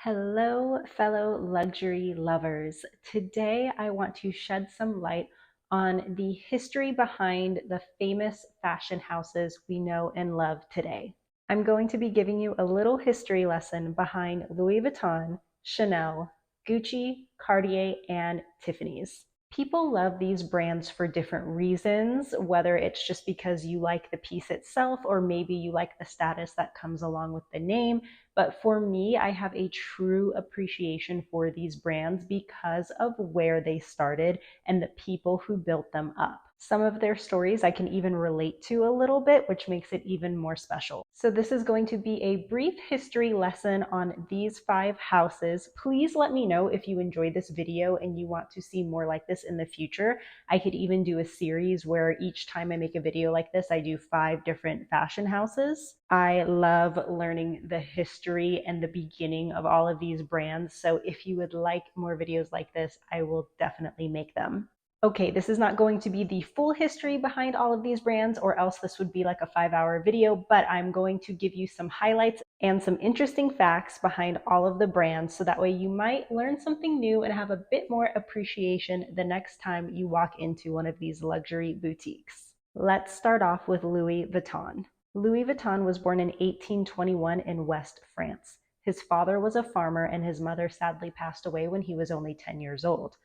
Hello, fellow luxury lovers. Today, I want to shed some light on the history behind the famous fashion houses we know and love today. I'm going to be giving you a little history lesson behind Louis Vuitton, Chanel, Gucci, Cartier, and Tiffany's. People love these brands for different reasons, whether it's just because you like the piece itself or maybe you like the status that comes along with the name. But for me, I have a true appreciation for these brands because of where they started and the people who built them up. Some of their stories I can even relate to a little bit, which makes it even more special. So this is going to be a brief history lesson on these 5 houses. Please let me know if you enjoyed this video and you want to see more like this in the future. I could even do a series where each time I make a video like this, I do 5 different fashion houses. I love learning the history and the beginning of all of these brands. So if you would like more videos like this, I will definitely make them. Okay, this is not going to be the full history behind all of these brands, or else this would be like a 5-hour video, but I'm going to give you some highlights and some interesting facts behind all of the brands, so that way you might learn something new and have a bit more appreciation the next time you walk into one of these luxury boutiques. Let's start off with Louis Vuitton. Louis Vuitton was born in 1821 in West France. His father was a farmer and his mother sadly passed away when he was only 10 years old.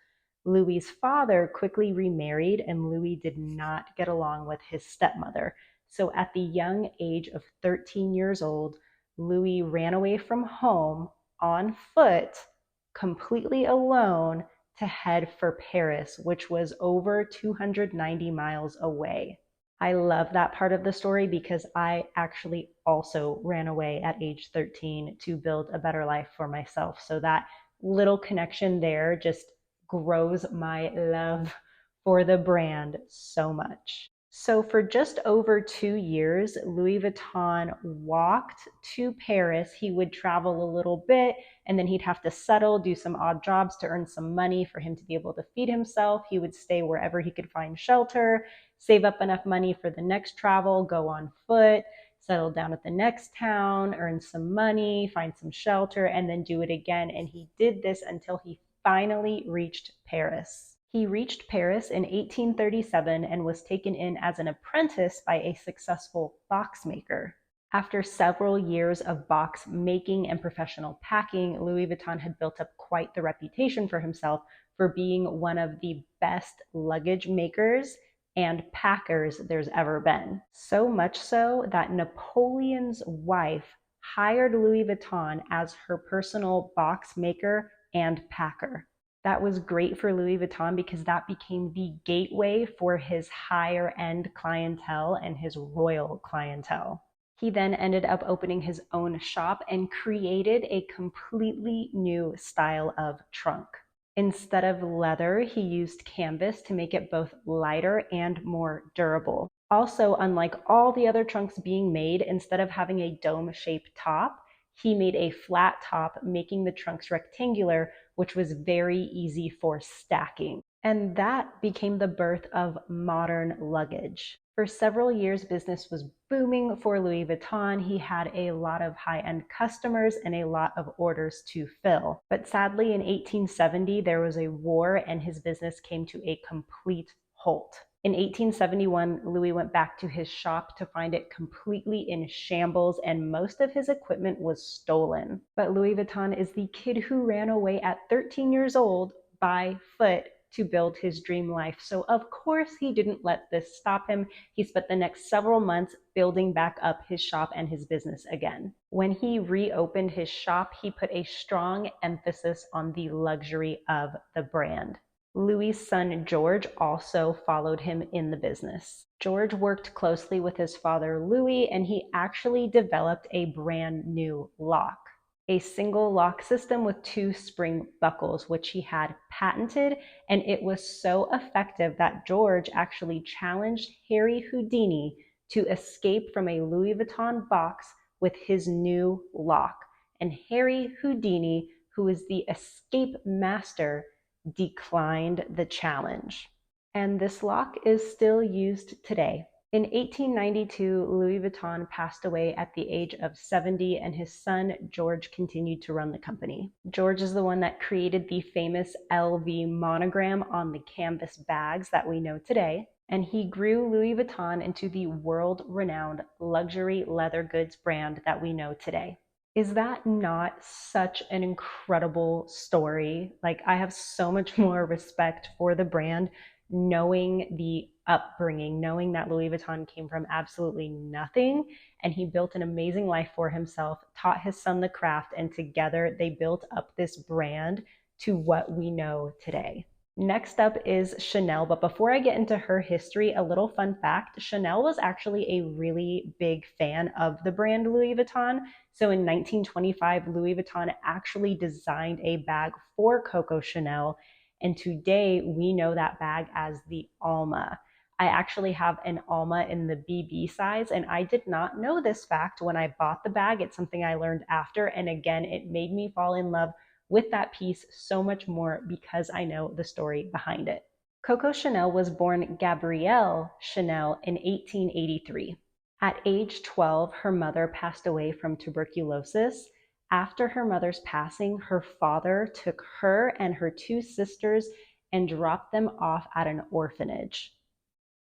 Louis's father quickly remarried, and Louis did not get along with his stepmother. So at the young age of 13 years old, Louis ran away from home on foot, completely alone, to head for Paris, which was over 290 miles away. I love that part of the story because I actually also ran away at age 13 to build a better life for myself. So that little connection there just grows my love for the brand so much. So for just over 2 years, Louis Vuitton walked to Paris. He would travel a little bit and then he'd have to settle, do some odd jobs to earn some money for him to be able to feed himself. He would stay wherever he could find shelter, save up enough money for the next travel, go on foot, settle down at the next town, earn some money, find some shelter, and then do it again. And he did this until he finally reached Paris. He reached Paris in 1837 and was taken in as an apprentice by a successful box maker. After several years of box making and professional packing, Louis Vuitton had built up quite the reputation for himself for being one of the best luggage makers and packers there's ever been. So much so that Napoleon's wife hired Louis Vuitton as her personal box maker and packer. That was great for Louis Vuitton because that became the gateway for his higher end clientele and his royal clientele. He then ended up opening his own shop and created a completely new style of trunk. Instead of leather, he used canvas to make it both lighter and more durable. Also, unlike all the other trunks being made, instead of having a dome-shaped top, he made a flat top, making the trunks rectangular, which was very easy for stacking. And that became the birth of modern luggage. For several years, business was booming for Louis Vuitton. He had a lot of high-end customers and a lot of orders to fill. But sadly, in 1870, there was a war and his business came to a complete halt. In 1871, Louis went back to his shop to find it completely in shambles and most of his equipment was stolen. But Louis Vuitton is the kid who ran away at 13 years old by foot to build his dream life. So of course he didn't let this stop him. He spent the next several months building back up his shop and his business again. When he reopened his shop, he put a strong emphasis on the luxury of the brand. Louis's son George also followed him in the business. George worked closely with his father Louis, and he actually developed a brand new lock. A single lock system with 2 spring buckles, which he had patented, and it was so effective that George actually challenged Harry Houdini to escape from a Louis Vuitton box with his new lock. And Harry Houdini, who is the escape master, declined the challenge. And this lock is still used today. In 1892, Louis Vuitton passed away at the age of 70, and his son George continued to run the company. George is the one that created the famous LV monogram on the canvas bags that we know today, and he grew Louis Vuitton into the world-renowned luxury leather goods brand that we know today. Is that not such an incredible story? Like, I have so much more respect for the brand, knowing the upbringing, knowing that Louis Vuitton came from absolutely nothing and he built an amazing life for himself, taught his son the craft, and together they built up this brand to what we know today. Next up is Chanel, but before I get into her history, a little fun fact: Chanel was actually a really big fan of the brand Louis Vuitton. So in 1925, Louis Vuitton actually designed a bag for Coco Chanel, and today we know that bag as the Alma. I actually have an Alma in the BB size, and I did not know this fact when I bought the bag. It's something I learned after, and again, it made me fall in love with that piece so much more because I know the story behind it. Coco Chanel was born Gabrielle Chanel in 1883. At age 12, her mother passed away from tuberculosis. After her mother's passing, her father took her and her two sisters and dropped them off at an orphanage.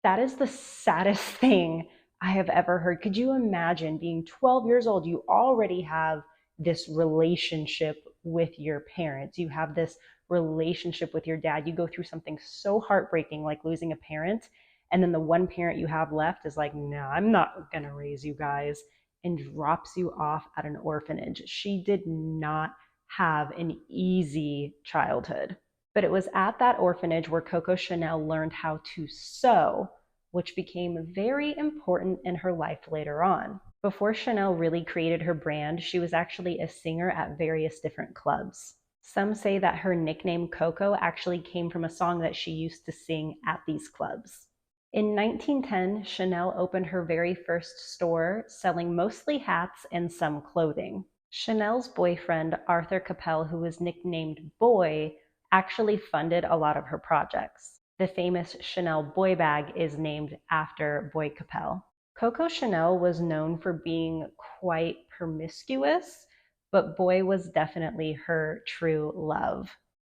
That is the saddest thing I have ever heard. Could you imagine being 12 years old? You already have this relationship with your parents. You have this relationship with your dad. You go through something so heartbreaking like losing a parent. And then the one parent you have left is like, no, I'm not going to raise you guys, and drops you off at an orphanage. She did not have an easy childhood. But it was at that orphanage where Coco Chanel learned how to sew, which became very important in her life later on. Before Chanel really created her brand, she was actually a singer at various different clubs. Some say that her nickname Coco actually came from a song that she used to sing at these clubs. In 1910, Chanel opened her very first store, selling mostly hats and some clothing. Chanel's boyfriend, Arthur Capel, who was nicknamed Boy, actually funded a lot of her projects. The famous Chanel boy bag is named after Boy Capel. Coco Chanel was known for being quite promiscuous, but Boy was definitely her true love.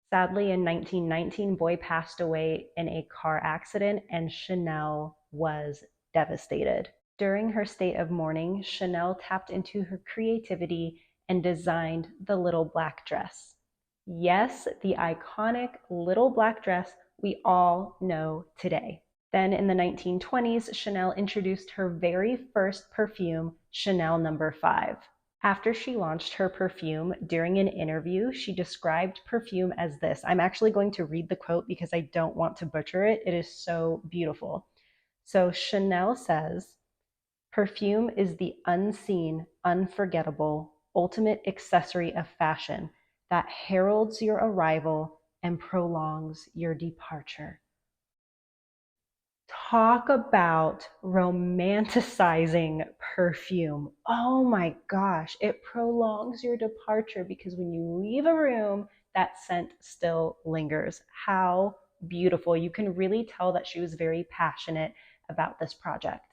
Sadly, in 1919, Boy passed away in a car accident, and Chanel was devastated. During her state of mourning, Chanel tapped into her creativity and designed the little black dress. Yes, the iconic little black dress we all know today. Then in the 1920s, Chanel introduced her very first perfume, Chanel No. 5. After she launched her perfume, during an interview, she described perfume as this. I'm actually going to read the quote because I don't want to butcher it. It is so beautiful. So Chanel says, "Perfume is the unseen, unforgettable, ultimate accessory of fashion that heralds your arrival and prolongs your departure." Talk about romanticizing perfume. Oh my gosh, it prolongs your departure because when you leave a room, that scent still lingers. How beautiful. You can really tell that she was very passionate about this project.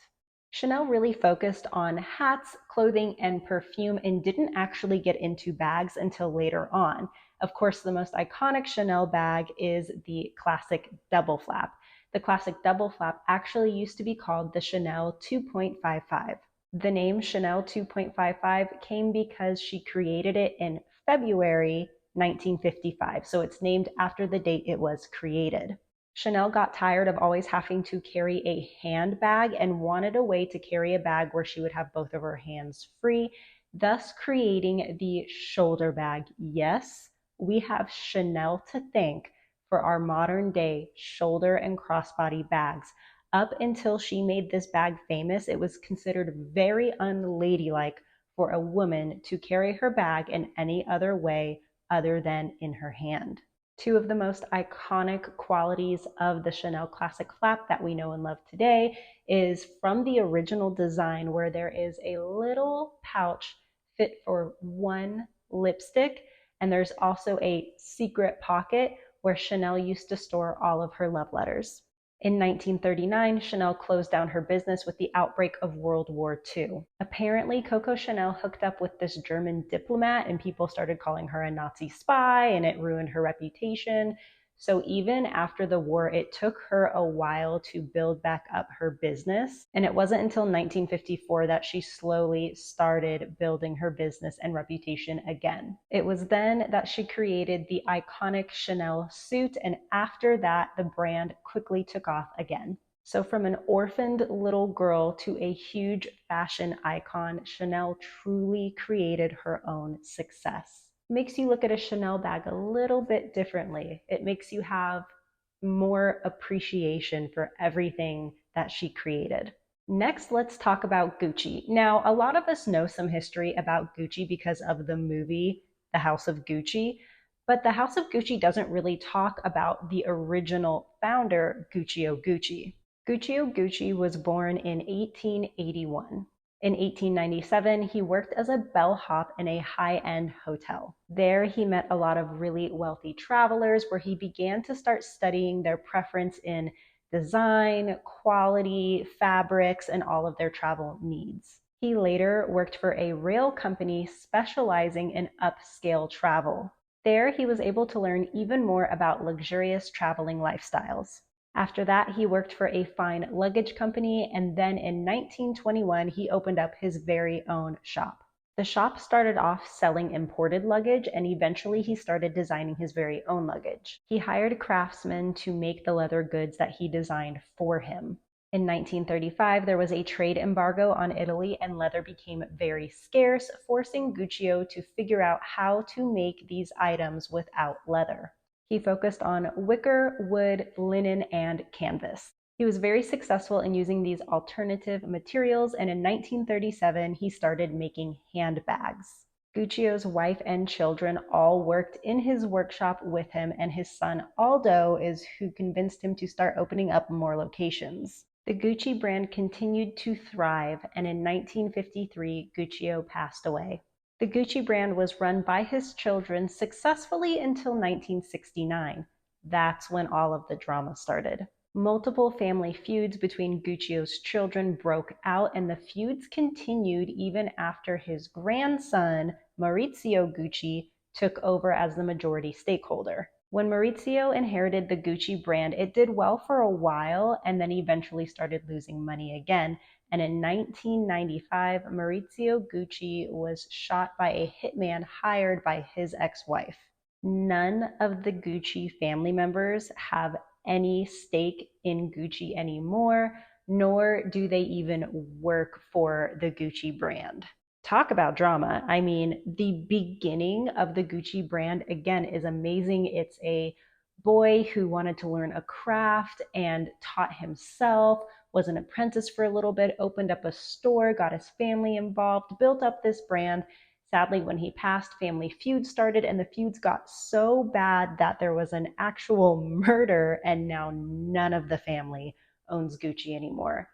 Chanel really focused on hats, clothing, and perfume and didn't actually get into bags until later on. Of course, the most iconic Chanel bag is the classic double flap. The classic double flap actually used to be called the Chanel 2.55. The name Chanel 2.55 came because she created it in February 1955, so it's named after the date it was created. Chanel got tired of always having to carry a handbag and wanted a way to carry a bag where she would have both of her hands free, thus creating the shoulder bag. Yes, we have Chanel to thank for our modern day shoulder and crossbody bags. Up until she made this bag famous, it was considered very unladylike for a woman to carry her bag in any other way other than in her hand. Two of the most iconic qualities of the Chanel Classic Flap that we know and love today is from the original design, where there is a little pouch fit for one lipstick, and there's also a secret pocket where Chanel used to store all of her love letters. In 1939, Chanel closed down her business with the outbreak of World War II. Apparently, Coco Chanel hooked up with this German diplomat, and people started calling her a Nazi spy, and it ruined her reputation. So even after the war, it took her a while to build back up her business. And it wasn't until 1954 that she slowly started building her business and reputation again. It was then that she created the iconic Chanel suit, and after that, the brand quickly took off again. So from an orphaned little girl to a huge fashion icon, Chanel truly created her own success. Makes you look at a Chanel bag a little bit differently. It makes you have more appreciation for everything that she created. Next, let's talk about Gucci. Now, a lot of us know some history about Gucci because of the movie, The House of Gucci, but The House of Gucci doesn't really talk about the original founder, Guccio Gucci. Guccio Gucci was born in 1881. In 1897, he worked as a bellhop in a high-end hotel. There, he met a lot of really wealthy travelers where he began to start studying their preference in design, quality, fabrics, and all of their travel needs. He later worked for a rail company specializing in upscale travel. There, he was able to learn even more about luxurious traveling lifestyles. After that, he worked for a fine luggage company, and then in 1921, he opened up his very own shop. The shop started off selling imported luggage, and eventually he started designing his very own luggage. He hired craftsmen to make the leather goods that he designed for him. In 1935, there was a trade embargo on Italy, and leather became very scarce, forcing Guccio to figure out how to make these items without leather. He focused on wicker, wood, linen, and canvas. He was very successful in using these alternative materials, and in 1937, he started making handbags. Guccio's wife and children all worked in his workshop with him, and his son Aldo is who convinced him to start opening up more locations. The Gucci brand continued to thrive, and in 1953, Guccio passed away. The Gucci brand was run by his children successfully until 1969. That's when all of the drama started. Multiple family feuds between Guccio's children broke out, and the feuds continued even after his grandson, Maurizio Gucci, took over as the majority stakeholder. When Maurizio inherited the Gucci brand, it did well for a while and then eventually started losing money again. And in 1995, Maurizio Gucci was shot by a hitman hired by his ex-wife. None of the Gucci family members have any stake in Gucci anymore, nor do they even work for the Gucci brand. Talk about drama. I mean, the beginning of the Gucci brand, again, is amazing. It's a boy who wanted to learn a craft and taught himself, was an apprentice for a little bit, opened up a store, got his family involved, built up this brand. Sadly, when he passed, family feuds started, and the feuds got so bad that there was an actual murder, and now none of the family owns Gucci anymore.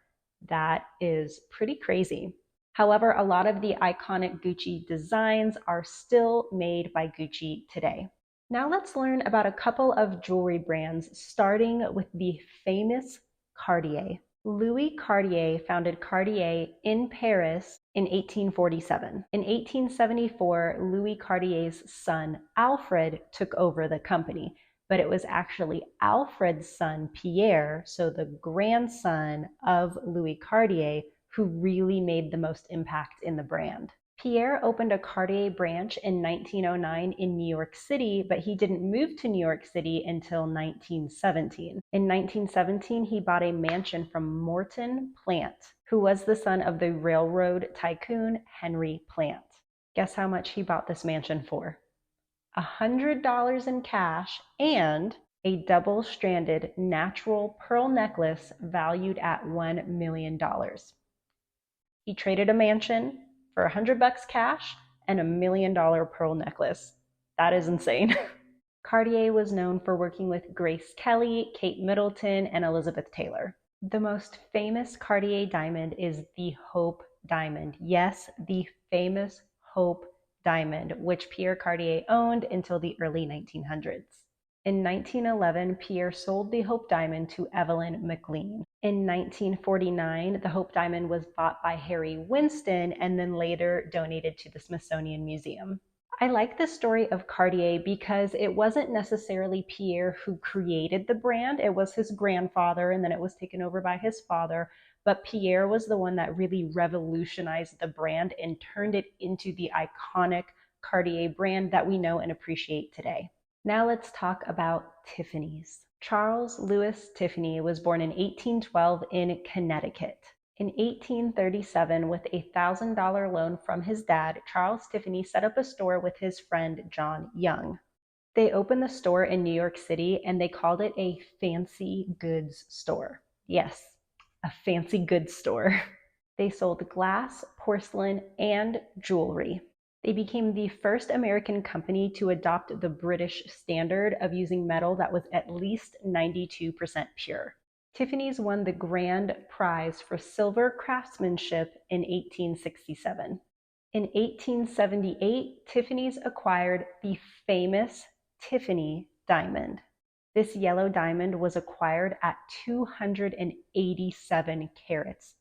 That is pretty crazy. However, a lot of the iconic Gucci designs are still made by Gucci today. Now let's learn about a couple of jewelry brands, starting with the famous Cartier. Louis Cartier founded Cartier in Paris in 1847. In 1874, Louis Cartier's son, Alfred, took over the company, but it was actually Alfred's son, Pierre, so the grandson of Louis Cartier, who really made the most impact in the brand. Pierre opened a Cartier branch in 1909 in New York City, but he didn't move to New York City until 1917. In 1917, he bought a mansion from Morton Plant, who was the son of the railroad tycoon Henry Plant. Guess how much he bought this mansion for? $100 in cash and a double-stranded natural pearl necklace valued at $1 million. He traded a mansion for $100 cash and $1 million pearl necklace. That is insane. Cartier was known for working with Grace Kelly, Kate Middleton, and Elizabeth Taylor. The most famous Cartier diamond is the Hope Diamond. Yes, the famous Hope Diamond, which Pierre Cartier owned until the early 1900s. In 1911, Pierre sold the Hope Diamond to Evelyn McLean. In 1949, the Hope Diamond was bought by Harry Winston and then later donated to the Smithsonian Museum. I like the story of Cartier because it wasn't necessarily Pierre who created the brand. It was his grandfather, and then it was taken over by his father. But Pierre was the one that really revolutionized the brand and turned it into the iconic Cartier brand that we know and appreciate today. Now let's talk about Tiffany's. Charles Louis Tiffany was born in 1812 in Connecticut. In 1837, with a $1,000 loan from his dad, Charles Tiffany set up a store with his friend John Young. They opened the store in New York City and they called it a fancy goods store. Yes, a fancy goods store. They sold glass, porcelain, and jewelry. They became the first American company to adopt the British standard of using metal that was at least 92% pure. Tiffany's won the grand prize for silver craftsmanship in 1867. In 1878, Tiffany's acquired the famous Tiffany diamond. This yellow diamond was acquired at 287 carats.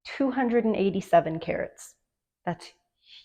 287 carats. That's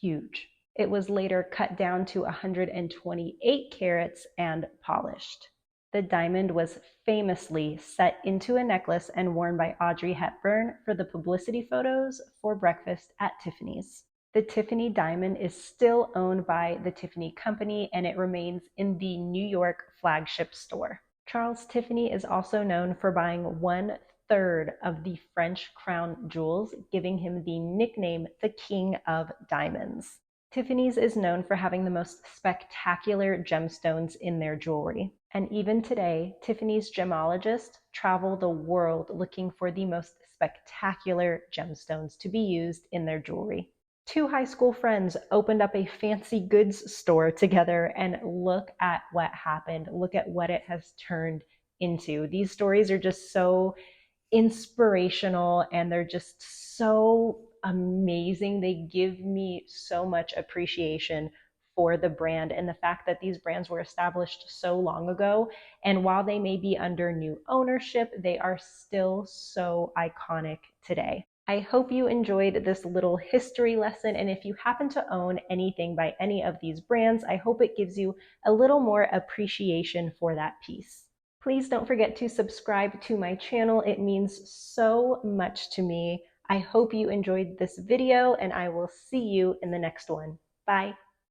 huge. It was later cut down to 128 carats and polished. The diamond was famously set into a necklace and worn by Audrey Hepburn for the publicity photos for breakfast at Tiffany's. The Tiffany diamond is still owned by the Tiffany Company and it remains in the New York flagship store. Charles Tiffany is also known for buying 1/3 of the French crown jewels, giving him the nickname the King of Diamonds. Tiffany's is known for having the most spectacular gemstones in their jewelry. And even today, Tiffany's gemologists travel the world looking for the most spectacular gemstones to be used in their jewelry. Two high school friends opened up a fancy goods store together and look at what happened. Look at what it has turned into. These stories are just so inspirational and they're just so amazing. They give me so much appreciation for the brand and the fact that these brands were established so long ago. And while they may be under new ownership, they are still so iconic today. I hope you enjoyed this little history lesson. And if you happen to own anything by any of these brands, I hope it gives you a little more appreciation for that piece. Please don't forget to subscribe to my channel. It means so much to me. I hope you enjoyed this video and I will see you in the next one. Bye.